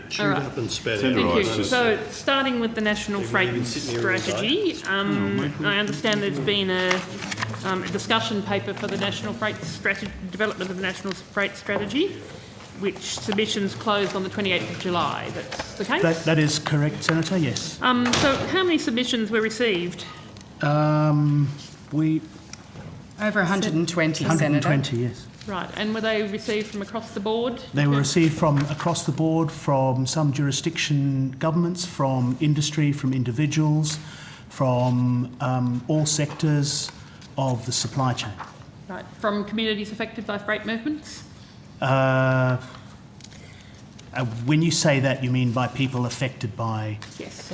chewed up and spat out. Thank you. Just- So, starting with the National Freight even sitting here all day. Strategy, I understand there's been a discussion paper for the National Freight Strategy, development of the National Freight Strategy, which submissions closed on the 28th of July. That's the case? That is correct, Senator, yes. So, how many submissions were received? We... Over 120, Senator. 120, yes. Right, and were they received from across the board? They were received from across the board, from some jurisdiction governments, from industry, from individuals, from all sectors of the supply chain. Right, from communities affected by freight movements? When you say that, you mean by people affected by... Yes.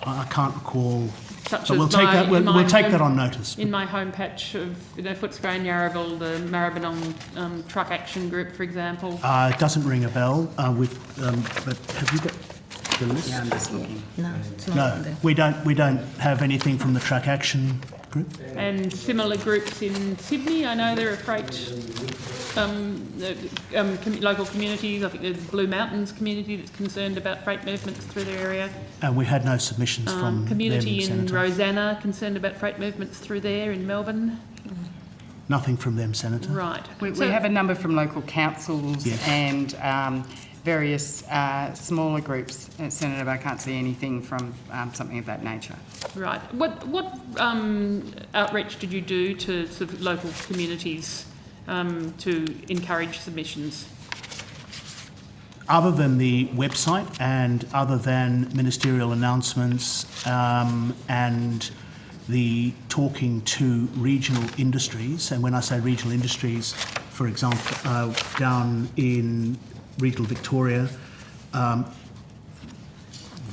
I can't recall... Such But as we'll take that. We'll take that on notice. In my home patch of Footscray and Yarraville, the Maribyrnong Truck Action Group, for example. It doesn't ring a bell. But have you got the list? Yeah, I'm just looking. No, it's not No, there. we don't have anything from the Truck Action Group. And similar groups in Sydney. I know there are freight local communities. I think there's Blue Mountains community that's concerned about freight movements through their area. And we had no submissions from Community them, in Senator. Rosanna concerned about freight movements through there in Melbourne. Nothing from them, Senator. Right. We So- have a number from local councils Yes. and various smaller groups, Senator, but I can't see anything from something of that nature. Right. What outreach did you do to sort of local communities to encourage submissions? Other than the website and other than ministerial announcements and the talking to regional industries, and when I say regional industries, for example, down in regional Victoria,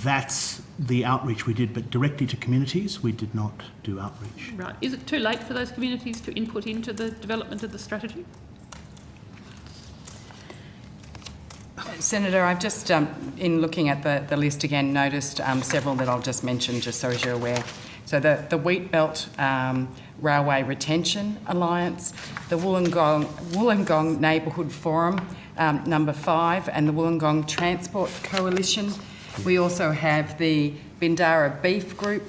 that's the outreach we did, but directly to communities, we did not do outreach. Right. Is it too late for those communities to input into the development of the strategy? Senator, I've just, in looking at the list again, noticed several that I'll just mention, just so as you're aware. So the Wheat Belt Railway Retention Alliance, the Wollongong Neighbourhood Forum, number 5, and the Wollongong Transport Coalition. We also have the Bindara Beef Group,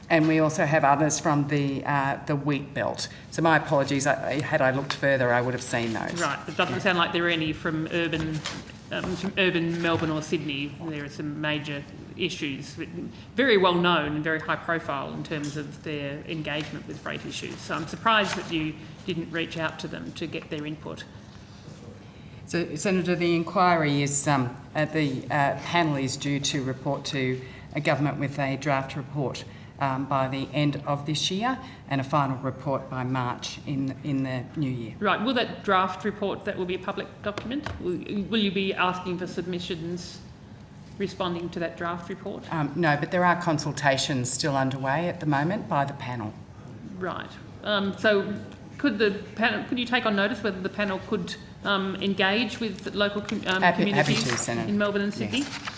and we also have others from the Wheat Belt. So my apologies, had I looked further, I would have seen those. Right. It doesn't sound like there are any from urban Melbourne or Sydney. There are some major issues, very well known and very high profile in terms of their engagement with freight issues. So I'm surprised that you didn't reach out to them to get their input. So, Senator, the inquiry is, the panel is due to report to a government with a draft report by the end of this year and a final report by March in the new year. Right. Will that draft report, that will be a public document? Will you be asking for submissions responding to that draft report? No, but there are consultations still underway at the moment by the panel. Right. So could the panel, could you take on notice whether the panel could engage with local Happy communities to, Senator. in Melbourne and Sydney? Yes.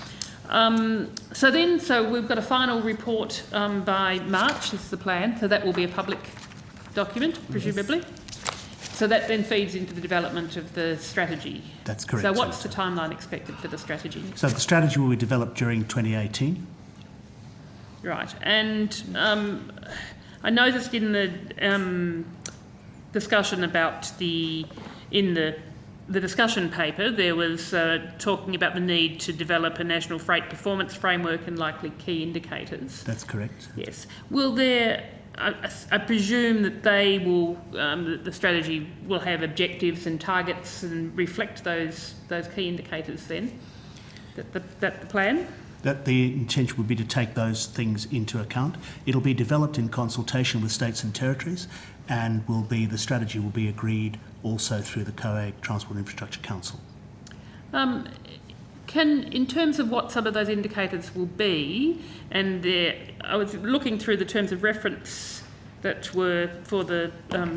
So we've got a final report by March, this is the plan, so that will be a public document, presumably. So that then feeds into the development of the strategy. That's correct, So what's the Senator. timeline expected for the strategy? So the strategy will be developed during 2018. Right, and I noticed in the discussion about the discussion paper, there was talking about the need to develop a national freight performance framework and likely key indicators. That's correct. Yes. Will there? I presume that they will. The strategy will have objectives and targets and reflect those key indicators. Then, that the plan. That the intention would be to take those things into account. It'll be developed in consultation with states and territories, and the strategy will be agreed also through the COAG Transport Infrastructure Council. In terms of what some of those indicators will be, and I was looking through the terms of reference that were for the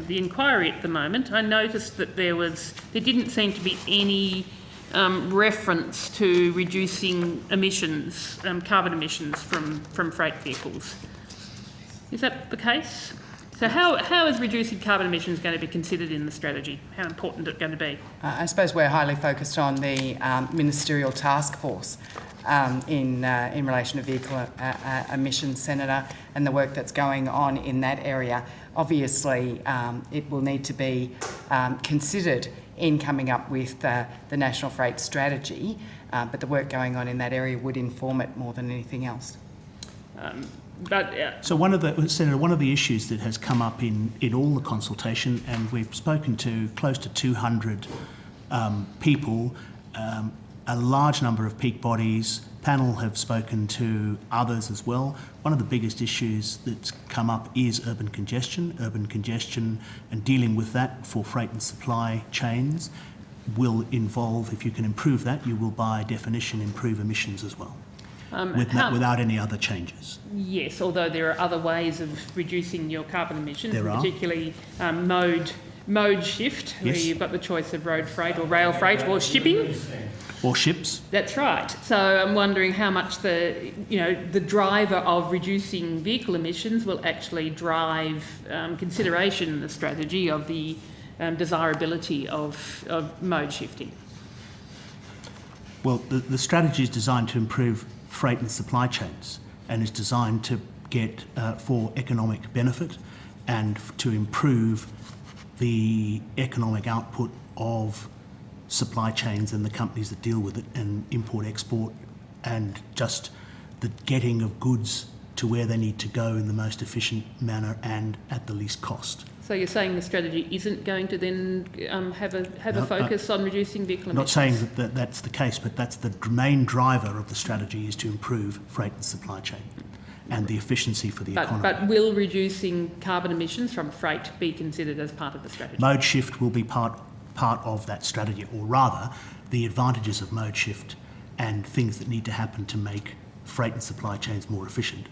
inquiry at the moment. I noticed that there didn't seem to be any reference to reducing emissions, carbon emissions from freight vehicles. Is that the case? So how is reducing carbon emissions going to be considered in the strategy? How important is it going to be? I suppose we're highly focused on the ministerial task force in relation to vehicle emissions, Senator, and the work that's going on in that area. Obviously, it will need to be considered in coming up with the National Freight Strategy, but the work going on in that area would inform it more than anything else. So Senator, one of the issues that has come up in all the consultation, and we've spoken to close to 200 people, a large number of peak bodies, panel have spoken to others as well. One of the biggest issues that's come up is urban congestion and dealing with that for freight and supply chains will involve, if you can improve that, you will by definition improve emissions as well. Without any other changes. Yes, although there are other ways of reducing your carbon emissions, There are. particularly mode shift, where Yes. you've got the choice of road freight or rail freight or shipping. Or ships. That's right. So I'm wondering how much the driver of reducing vehicle emissions will actually drive consideration in the strategy of the desirability of mode shifting. Well, the strategy is designed to improve freight and supply chains and is designed to get for economic benefit and to improve the economic output of supply chains and the companies that deal with it, and import, export, and just the getting of goods to where they need to go in the most efficient manner and at the least cost. So you're saying the strategy isn't going to then have a focus on reducing vehicle I'm not emissions? saying that that's the case, but that's the main driver of the strategy, is to improve freight and supply chain and the efficiency for the economy. But will reducing carbon emissions from freight be considered as part of the strategy? Mode shift will be part of that strategy, or rather the advantages of mode shift and things that need to happen to make freight and supply chains more efficient,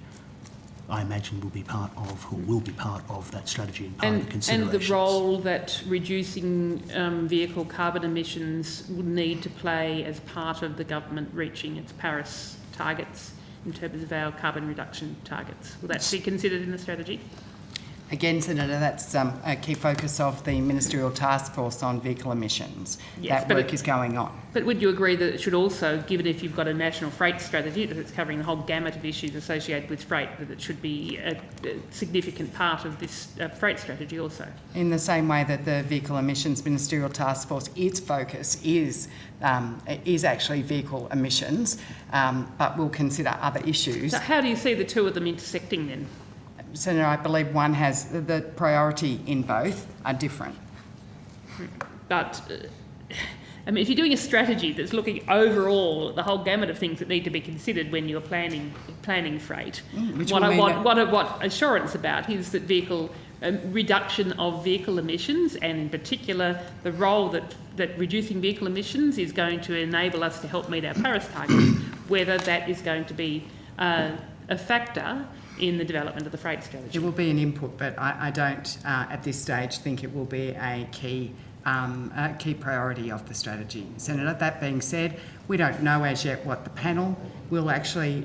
I imagine will be part of that strategy and part of the considerations. And the role that reducing vehicle carbon emissions would need to play as part of the government reaching its Paris targets in terms of our carbon reduction targets. Will that be considered in the strategy? Again, Senator, that's a key focus of the ministerial task force on vehicle emissions. Yes, that work is going on. But would you agree that it should also, given if you've got a national freight strategy that it's covering the whole gamut of issues associated with freight, that it should be a significant part of this freight strategy also? In the same way that the vehicle emissions ministerial task force, its focus is actually vehicle emissions, but will consider other issues. So how do you see the two of them intersecting then? Senator, I believe one has the priority in both are different. But I mean, if you're doing a strategy that's looking overall at the whole gamut of things that need to be considered when you're planning freight, what assurance about is that vehicle reduction of vehicle emissions, and in particular the role that reducing vehicle emissions is going to enable us to help meet our Paris targets, whether that is going to be a factor in the development of the freight strategy. It will be an input, but I don't at this stage think it will be a key priority of the strategy. Senator, that being said, we don't know as yet what the panel will actually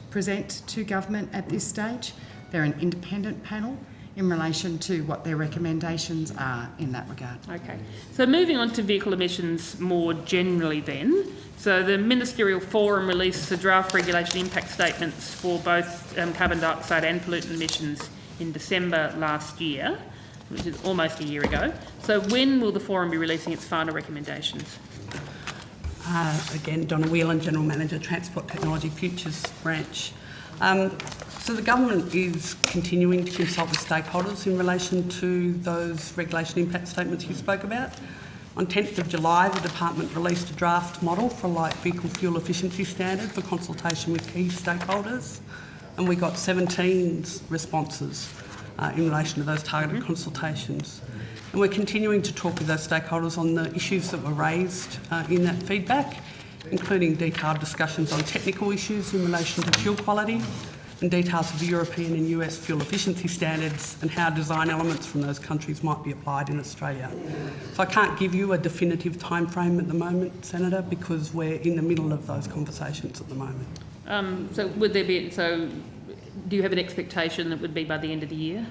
present to government at this stage. They're an independent panel in relation to what their recommendations are in that regard. Okay, so moving on to vehicle emissions more generally then. So the Ministerial Forum released the draft regulation impact statements for both carbon dioxide and pollutant emissions in December last year, which is almost a year ago. So when will the Forum be releasing its final recommendations? Again, Donna Whelan, General Manager, Transport Technology Futures Branch. So the government is continuing to consult with stakeholders in relation to those regulation impact statements you spoke about. On 10th of July, the department released a draft model for a light vehicle fuel efficiency standard for consultation with key stakeholders, and we got 17 responses in relation to those targeted consultations. And we're continuing to talk with those stakeholders on the issues that were raised in that feedback, including detailed discussions on technical issues in relation to fuel quality, and details of the European and US fuel efficiency standards and how design elements from those countries might be applied in Australia. So I can't give you a definitive timeframe at the moment, Senator, because we're in the middle of those conversations at the moment. So do you have an expectation that would be by the end of the year?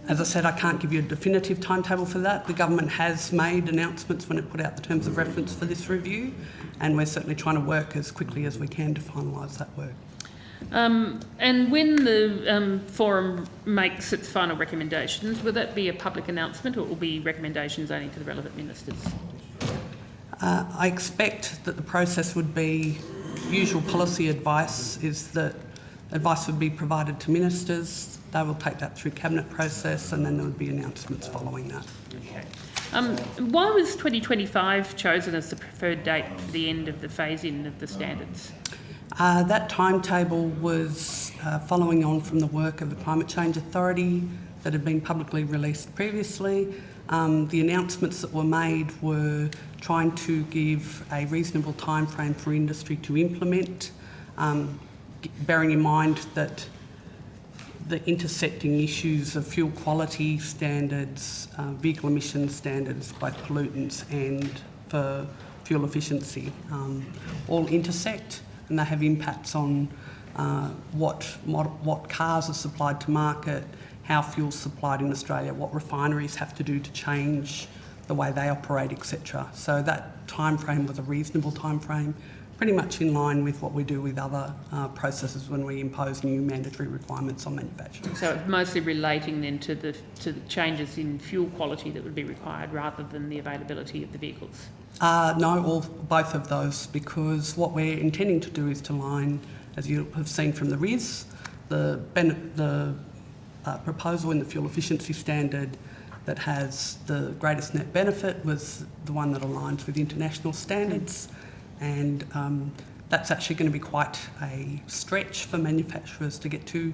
As I said, I can't give you a definitive timetable for that. The government has made announcements when it put out the terms of reference for this review, and we're certainly trying to work as quickly as we can to finalise that work. And when the forum makes its final recommendations, will that be a public announcement, or will be recommendations only to the relevant ministers? I expect that the process would be usual policy advice is that advice would be provided to ministers. They will take that through cabinet process, and then there would be announcements following that. Why was 2025 chosen as the preferred date for the end of the phase-in of the standards? That timetable was following on from the work of the Climate Change Authority that had been publicly released previously. The announcements that were made were trying to give a reasonable timeframe for industry to implement, bearing in mind that the intersecting issues of fuel quality standards, vehicle emission standards, both pollutants and for fuel efficiency, all intersect, and they have impacts on what cars are supplied to market, how fuel's supplied in Australia, what refineries have to do to change the way they operate, etc. So that timeframe was a reasonable timeframe, pretty much in line with what we do with other processes when we impose new mandatory requirements on manufacturers. So it's mostly relating then to the changes in fuel quality that would be required rather than the availability of the vehicles? No, both of those, because what we're intending to do is to line, as you have seen from the RIS, the proposal in the fuel efficiency standard that has the greatest net benefit was the one that aligns with international standards, and that's actually going to be quite a stretch for manufacturers to get to.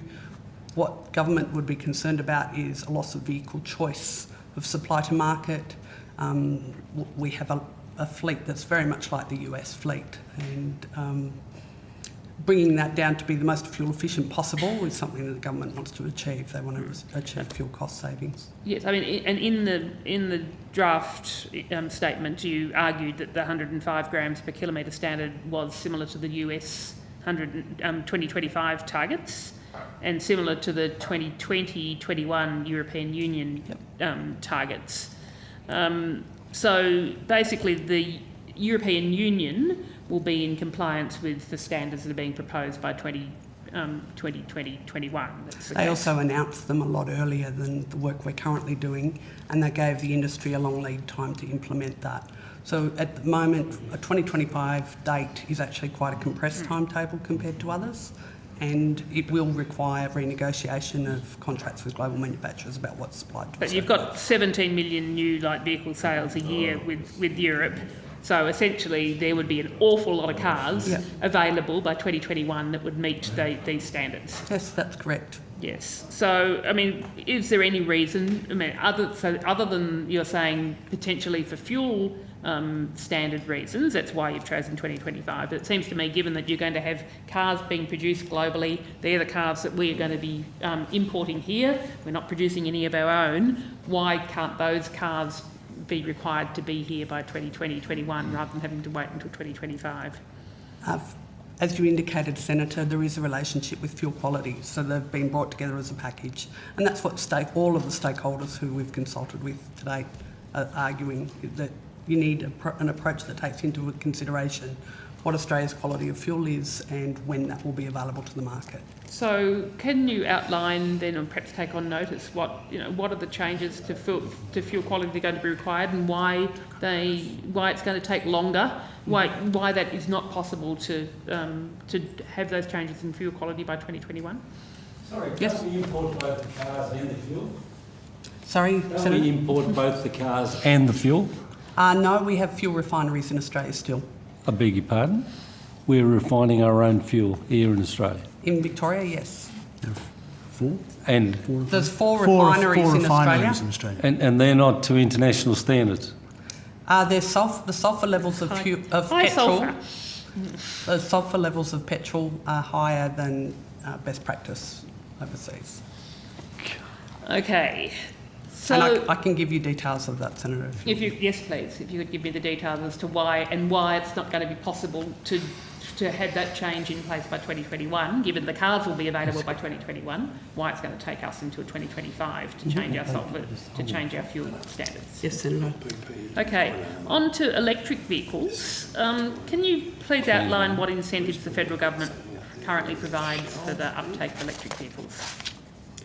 What government would be concerned about is a loss of vehicle choice of supply to market. We have a fleet that's very much like the US fleet, and bringing that down to be the most fuel efficient possible is something that the government wants to achieve. They want to achieve fuel cost savings. Yes, I mean, and in the draft statement, you argued that the 105 grams per kilometre standard was similar to the US 2025 targets, and similar to the 2020-21 European Union targets. So basically, the European Union will be in compliance with the standards that are being proposed by 2020-21. They also announced them a lot earlier than the work we're currently doing, and they gave the industry a long lead time to implement that. So at the moment, a 2025 date is actually quite a compressed timetable compared to others, and it will require renegotiation of contracts with global manufacturers about what's supplied to us. But you've got 17 million new light vehicle sales a year with Europe. So essentially, there would be an awful lot of cars available by 2021 that would meet these standards. Yes, that's correct. Yes. So, I mean, is there any reason? I mean, other than you're saying potentially for fuel standard reasons, that's why you've chosen 2025. But it seems to me, given that you're going to have cars being produced globally, they're the cars that we are going to be importing here. We're not producing any of our own. Why can't those cars be required to be here by 2020-21 rather than having to wait until 2025? As you indicated, Senator, there is a relationship with fuel quality, so they've been brought together as a package, and that's what all of the stakeholders who we've consulted with today are arguing, that you need an approach that takes into consideration what Australia's quality of fuel is and when that will be available to the market. So, can you outline then, or perhaps take on notice, what are the changes to fuel quality that are going to be required, and why it's going to take longer, why that is not possible to have those changes in fuel quality by 2021? Sorry, Yes. can't we import both the cars and the fuel? Sorry, Can't Senator? we import both the cars and the fuel? No, we have fuel refineries in Australia still. I beg your pardon? We're refining our own fuel here in Australia. In Victoria, yes. And There's four refineries in Australia. Australia. and they're not to international standards. The sulphur levels of High petrol. sulphur. The sulphur levels of petrol are higher than best practice overseas. Okay. So, And I can give you details of that, Senator. yes, please, if you could give me the details as to why it's not going to be possible to to have that change in place by 2021, given the cars will be available by 2021, why it's going to take us until 2025 to change our to change our fuel standards. Yes, Senator. Okay, on to electric vehicles. Can you please outline what incentives the federal government currently provides for the uptake of electric vehicles?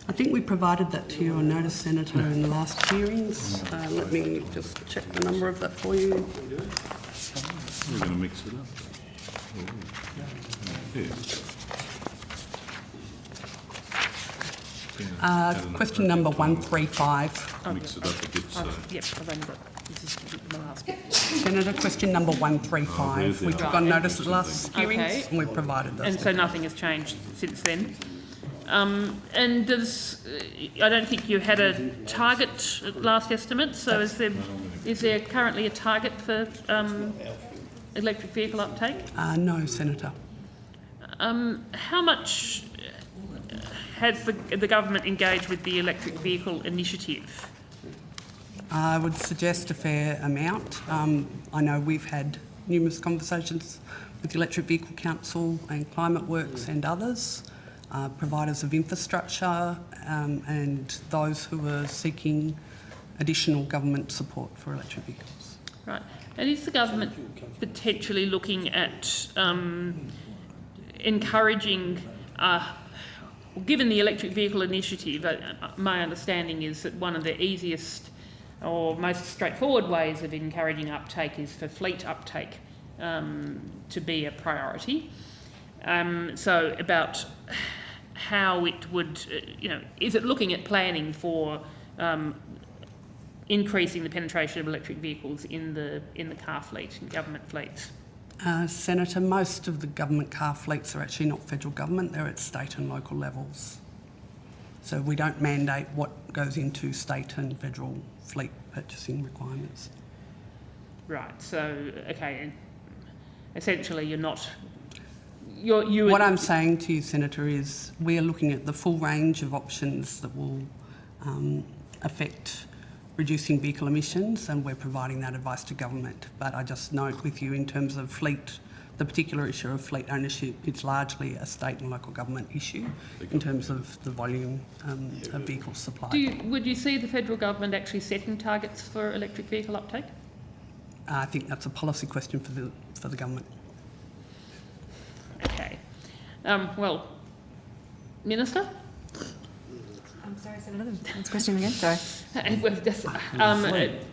I think we provided that to you on notice, Senator, in the last hearings. Let me just check the number of that for you. We're going to mix it up. Question number 135. Mix it up a bit. Yep, I've only got, this is the last bit. Senator, question number 135. We took on notice at the last hearings Okay. and we provided those. And so nothing has changed since then. And does, I don't think you had a target at last estimate, so is there currently a target for electric vehicle uptake? No, Senator. How much has the government engaged with the electric vehicle initiative? I would suggest a fair amount. I know we've had numerous conversations with the Electric Vehicle Council and Climate Works and others, providers of infrastructure, and those who are seeking additional government support for electric vehicles. Right. And is the government potentially looking at encouraging, given the electric vehicle initiative, my understanding is that one of the easiest or most straightforward ways of encouraging uptake is for fleet uptake to be a priority. So about how it would, is it looking at planning for increasing the penetration of electric vehicles in the car fleet, in government fleets? Senator, most of the government car fleets are actually not federal government, they're at state and local levels. So we don't mandate what goes into state and federal fleet purchasing requirements. Right, so, okay, and essentially you're not... What I'm saying to you, Senator, is we are looking at the full range of options that will affect reducing vehicle emissions, and we're providing that advice to government. But I just note with you in terms of fleet, the particular issue of fleet ownership, it's largely a state and local government issue in terms of the volume of vehicles supplied. Would you see the federal government actually setting targets for electric vehicle uptake? I think that's a policy question for the government. Okay. Well, Minister? I'm sorry, Senator, that's question again, sorry.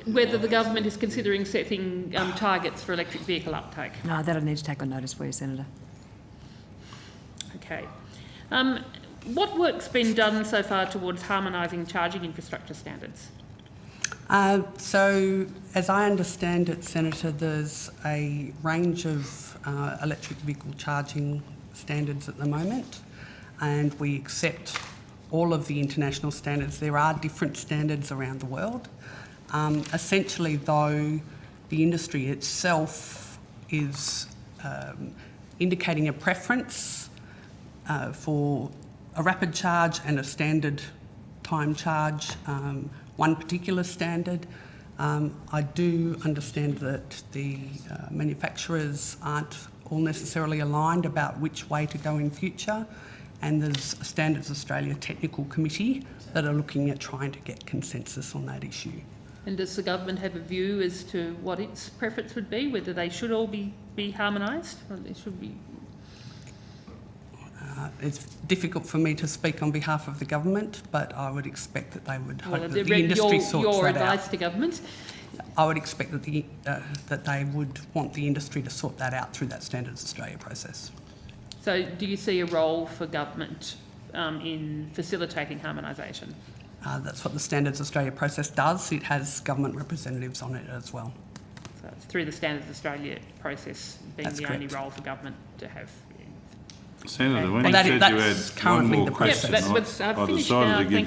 Whether the government is considering setting targets for electric vehicle uptake. No, that I need to take on notice for you, Senator. Okay. What work's been done so far towards harmonising charging infrastructure standards? So, as I understand it, Senator, there's a range of electric vehicle charging standards at the moment, and we accept all of the international standards. There are different standards around the world. Essentially, though, the industry itself is indicating a preference for a rapid charge and a standard time charge, one particular standard. I do understand that the manufacturers aren't all necessarily aligned about which way to go in future, and there's a Standards Australia Technical Committee that are looking at trying to get consensus on that issue. And does the government have a view as to what its preference would be, whether they should all be harmonised? Or they should be... It's difficult for me to speak on behalf of the government, but I would expect that they would hope Well, that the industry sorts your that advice out. to government? I would expect that that they would want the industry to sort that out through that Standards Australia process. So do you see a role for government in facilitating harmonisation? That's what the Standards Australia process does. It has government representatives on it as well. So it's through the Standards Australia process being That's the only correct. role for government to have. Senator, when Well, you said you that's had currently one more the question, process. Yep, I've I finished decided now. to give Thank